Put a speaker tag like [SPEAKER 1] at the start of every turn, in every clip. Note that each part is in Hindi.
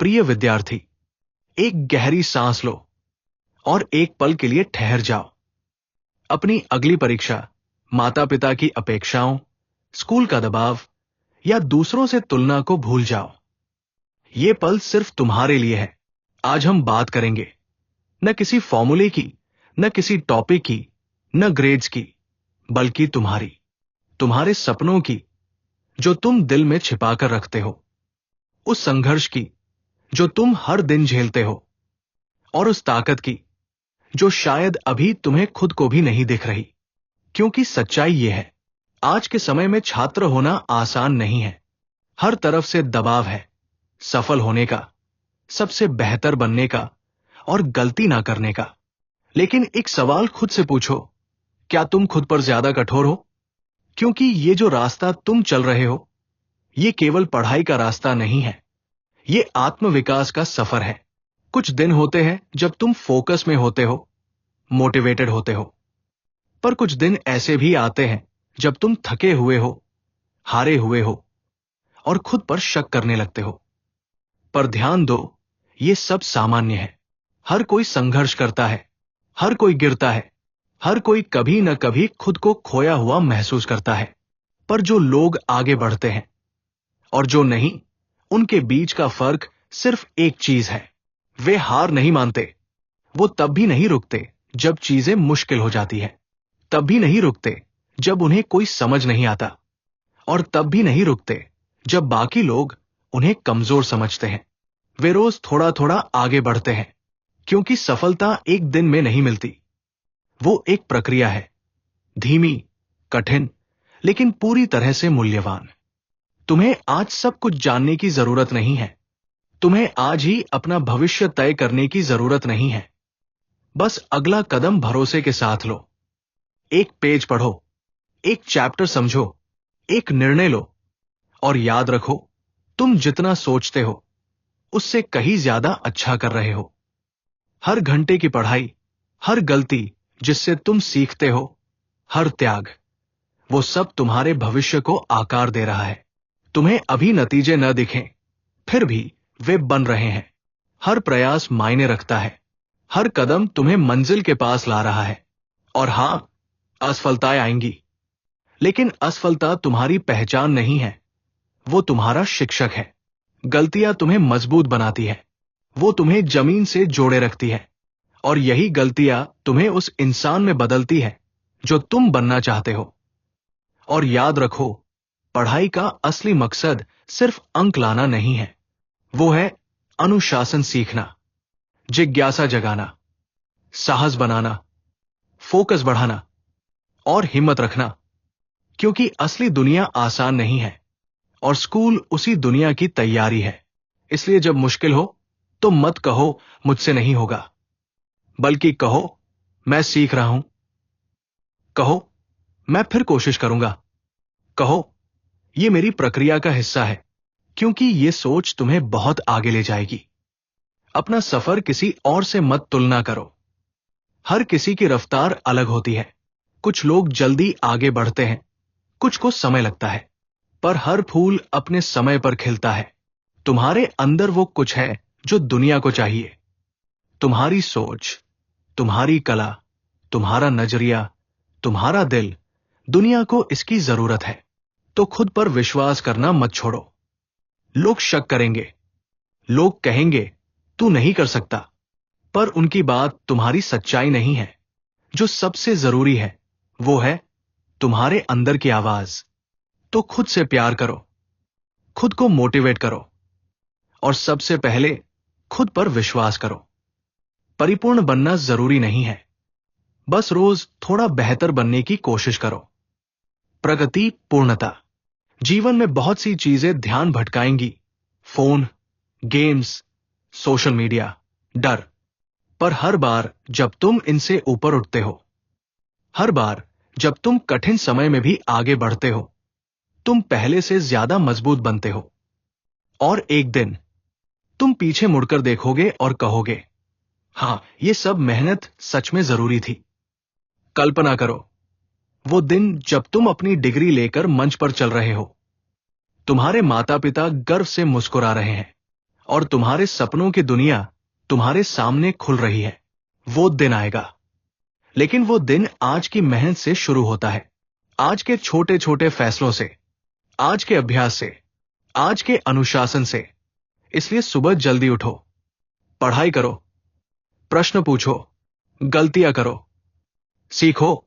[SPEAKER 1] प्रिय विद्यार्थी, एक गहरी सांस लो और एक पल के लिए ठहर जाओ। अपनी अगली परीक्षा, माता पिता की अपेक्षाओं, स्कूल का दबाव या दूसरों से तुलना को भूल जाओ। ये पल सिर्फ तुम्हारे लिए है। आज हम बात करेंगे न किसी फॉर्मूले की, न किसी टॉपिक की, न ग्रेड्स की, बल्कि तुम्हारे सपनों की, जो तुम दिल में छिपाकर रखते हो, उस संघर्ष की जो तुम हर दिन झेलते हो, और उस ताकत की जो शायद अभी तुम्हें खुद को भी नहीं दिख रही। क्योंकि सच्चाई यह है, आज के समय में छात्र होना आसान नहीं है। हर तरफ से दबाव है, सफल होने का, सबसे बेहतर बनने का और गलती ना करने का। लेकिन एक सवाल खुद से पूछो, क्या तुम खुद पर ज्यादा कठोर हो? क्योंकि ये जो रास्ता तुम चल रहे हो, ये केवल पढ़ाई का रास्ता नहीं है, ये आत्मविकास का सफर है। कुछ दिन होते हैं जब तुम फोकस में होते हो, मोटिवेटेड होते हो, पर कुछ दिन ऐसे भी आते हैं जब तुम थके हुए हो, हारे हुए हो और खुद पर शक करने लगते हो। पर ध्यान दो, ये सब सामान्य है। हर कोई संघर्ष करता है, हर कोई गिरता है, हर कोई कभी न कभी खुद को खोया हुआ महसूस करता है। पर जो लोग आगे बढ़ते हैं और जो नहीं, उनके बीच का फर्क सिर्फ एक चीज है, वे हार नहीं मानते। वो तब भी नहीं रुकते जब चीजें मुश्किल हो जाती है, तब भी नहीं रुकते जब उन्हें कोई समझ नहीं आता, और तब भी नहीं रुकते जब बाकी लोग उन्हें कमजोर समझते हैं। वे रोज थोड़ा थोड़ा आगे बढ़ते हैं, क्योंकि सफलता एक दिन में नहीं मिलती। वो एक प्रक्रिया है, धीमी, कठिन, लेकिन पूरी तरह से मूल्यवान। तुम्हें आज सब कुछ जानने की जरूरत नहीं है, तुम्हें आज ही अपना भविष्य तय करने की जरूरत नहीं है। बस अगला कदम भरोसे के साथ लो। एक पेज पढ़ो, एक चैप्टर समझो, एक निर्णय लो, और याद रखो, तुम जितना सोचते हो उससे कहीं ज्यादा अच्छा कर रहे हो। हर घंटे की पढ़ाई, हर गलती जिससे तुम सीखते हो, हर त्याग, वो सब तुम्हारे भविष्य को आकार दे रहा है। तुम्हें अभी नतीजे न दिखें, फिर भी वे बन रहे हैं। हर प्रयास मायने रखता है, हर कदम तुम्हें मंजिल के पास ला रहा है। और हां, असफलताएं आएंगी, लेकिन असफलता तुम्हारी पहचान नहीं है, वो तुम्हारा शिक्षक है। गलतियां तुम्हें मजबूत बनाती है, वो तुम्हें जमीन से जोड़े रखती है, और यही गलतियां तुम्हें उस इंसान में बदलती है जो तुम बनना चाहते हो। और याद रखो, पढ़ाई का असली मकसद सिर्फ अंक लाना नहीं है, वो है अनुशासन सीखना, जिज्ञासा जगाना, साहस बनाना, फोकस बढ़ाना और हिम्मत रखना। क्योंकि असली दुनिया आसान नहीं है, और स्कूल उसी दुनिया की तैयारी है। इसलिए जब मुश्किल हो तो मत कहो मुझसे नहीं होगा, बल्कि कहो मैं सीख रहा हूं। कहो मैं फिर कोशिश करूंगा। कहो ये मेरी प्रक्रिया का हिस्सा है, क्योंकि ये सोच तुम्हें बहुत आगे ले जाएगी। अपना सफर किसी और से मत तुलना करो। हर किसी की रफ्तार अलग होती है। कुछ लोग जल्दी आगे बढ़ते हैं, कुछ को समय लगता है, पर हर फूल अपने समय पर खिलता है। तुम्हारे अंदर वो कुछ है जो दुनिया को चाहिए। तुम्हारी सोच, तुम्हारी कला, तुम्हारा नजरिया, तुम्हारा दिल, दुनिया को इसकी जरूरत है। तो खुद पर विश्वास करना मत छोड़ो। लोग शक करेंगे, लोग कहेंगे तू नहीं कर सकता, पर उनकी बात तुम्हारी सच्चाई नहीं है। जो सबसे जरूरी है वो है तुम्हारे अंदर की आवाज। तो खुद से प्यार करो, खुद को मोटिवेट करो, और सबसे पहले खुद पर विश्वास करो। परिपूर्ण बनना जरूरी नहीं है, बस रोज थोड़ा बेहतर बनने की कोशिश करो। प्रगति, पूर्णता। जीवन में बहुत सी चीजें ध्यान भटकाएंगी, फोन, गेम्स, सोशल मीडिया, डर। पर हर बार जब तुम इनसे ऊपर उठते हो, हर बार जब तुम कठिन समय में भी आगे बढ़ते हो, तुम पहले से ज्यादा मजबूत बनते हो। और एक दिन तुम पीछे मुड़कर देखोगे और कहोगे, हां, ये सब मेहनत सच में जरूरी थी। कल्पना करो, वो दिन जब तुम अपनी डिग्री लेकर मंच पर चल रहे हो, तुम्हारे माता पिता गर्व से मुस्कुरा रहे हैं, और तुम्हारे सपनों की दुनिया तुम्हारे सामने खुल रही है। वो दिन आएगा, लेकिन वो दिन आज की मेहनत से शुरू होता है, आज के छोटे छोटे फैसलों से, आज के अभ्यास से, आज के अनुशासन से। इसलिए सुबह जल्दी उठो, पढ़ाई करो, प्रश्न पूछो, गलतियां करो, सीखो,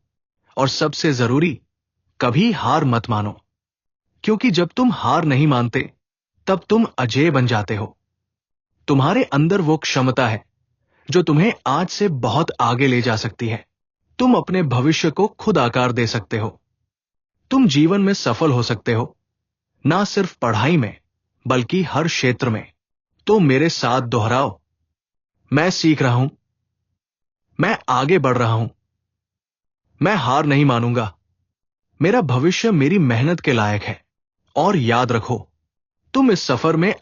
[SPEAKER 1] और सबसे जरूरी, कभी हार मत मानो। क्योंकि जब तुम हार नहीं मानते, तब तुम अजेय बन जाते हो। तुम्हारे अंदर वो क्षमता है जो तुम्हें आज से बहुत आगे ले जा सकती है। तुम अपने भविष्य को खुद आकार दे सकते हो। तुम जीवन में सफल हो सकते हो, ना सिर्फ पढ़ाई में, बल्कि हर क्षेत्र में। तो मेरे साथ दोहराओ, मैं सीख रहा हूं, मैं आगे बढ़ रहा हूं, मैं हार नहीं मानूंगा, मेरा भविष्य मेरी मेहनत के लायक है। और याद रखो, तुम इस सफर में